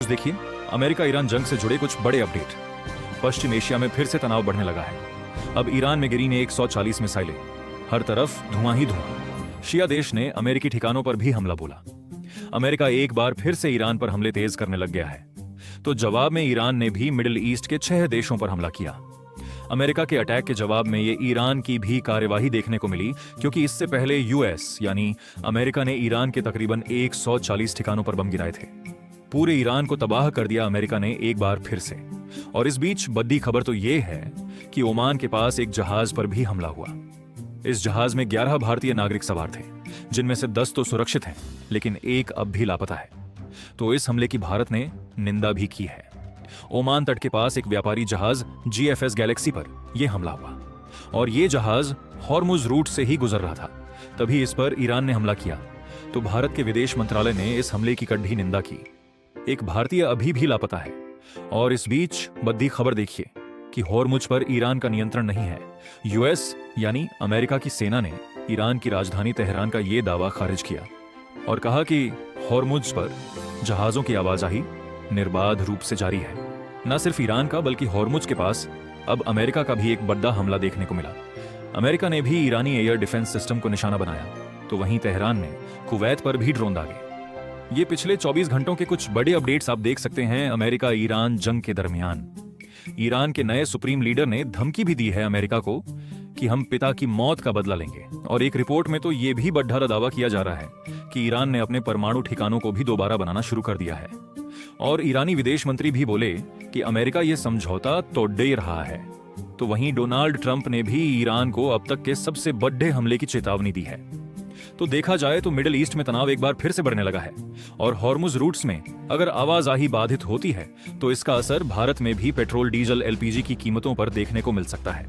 देखिए, America Iran जंग से जुड़े कुछ बड़े अपडेट। पश्चिम एशिया में फिर से तनाव बढ़ने लगा है। अब ईरान में गिरी ने 140 मिसाइलें, हर तरफ धुआं ही धुआं। शिया देश ने अमेरिकी ठिकानों पर भी हमला बोला। अमेरिका एक बार फिर से ईरान पर हमले तेज करने लग गया है। तो जवाब में ईरान ने भी मिडिल ईस्ट के 6 देशों पर हमला किया। अमेरिका के अटैक के जवाब में ये ईरान की भी कार्यवाही देखने को मिली, क्योंकि इससे पहले यूएस यानी अमेरिका ने ईरान के तकरीबन 140 ठिकानों पर बम गिराए थे। पूरे ईरान को तबाह कर दिया अमेरिका ने एक बार फिर से। और इस बीच बड़ी खबर तो ये है कि ओमान के पास एक जहाज पर भी हमला हुआ। इस जहाज में 11 भारतीय नागरिक सवार थे, जिनमें से 10 तो सुरक्षित हैं, लेकिन एक अब भी लापता है। तो इस हमले की भारत ने निंदा भी की है। ओमान तट के पास एक व्यापारी जहाज GFS गैलेक्सी पर यह हमला हुआ और यह जहाज हॉर्मुज रूट से ही गुजर रहा था। तभी इस पर ईरान ने हमला किया। तो भारत के विदेश मंत्रालय ने इस हमले की कड़ी निंदा की। एक भारतीय अभी भी लापता है। और इस बीच बड़ी खबर देखिए कि हॉर्मुज पर ईरान का नियंत्रण नहीं है। यूएस यानी अमेरिका की सेना ने ईरान की राजधानी तेहरान का यह दावा खारिज किया और कहा कि हॉर्मुज पर जहाजों की आवाजाही निर्बाध रूप से जारी है। न सिर्फ ईरान का बल्कि हॉर्मुज के पास अब अमेरिका का भी एक बड़ा हमला देखने को मिला। अमेरिका ने भी ईरानी एयर डिफेंस सिस्टम को निशाना बनाया, तो वहीं तेहरान ने कुवैत पर भी ड्रोन दागे। ये पिछले 24 घंटों के कुछ बड़े अपडेट्स आप देख सकते हैं अमेरिका ईरान जंग के दरमियान। ईरान के नए सुप्रीम लीडर ने धमकी भी दी है अमेरिका को कि हम पिता की मौत का बदला लेंगे। और एक रिपोर्ट में तो यह भी बड़ा दावा किया जा रहा है कि ईरान ने अपने परमाणु ठिकानों को भी दोबारा बनाना शुरू कर दिया है। और ईरानी विदेश मंत्री भी बोले कि अमेरिका यह समझौता तोड़ ही रहा है। तो वहीं डोनाल्ड ट्रंप ने भी ईरान को अब तक के सबसे बड़े हमले की चेतावनी दी है। तो देखा जाए तो मिडिल ईस्ट में तनाव एक बार फिर से बढ़ने लगा है। और हॉर्मुज रूट्स में अगर आवाजाही बाधित होती है तो इसका असर भारत में भी पेट्रोल, डीजल, LPG की कीमतों पर देखने को मिल सकता है।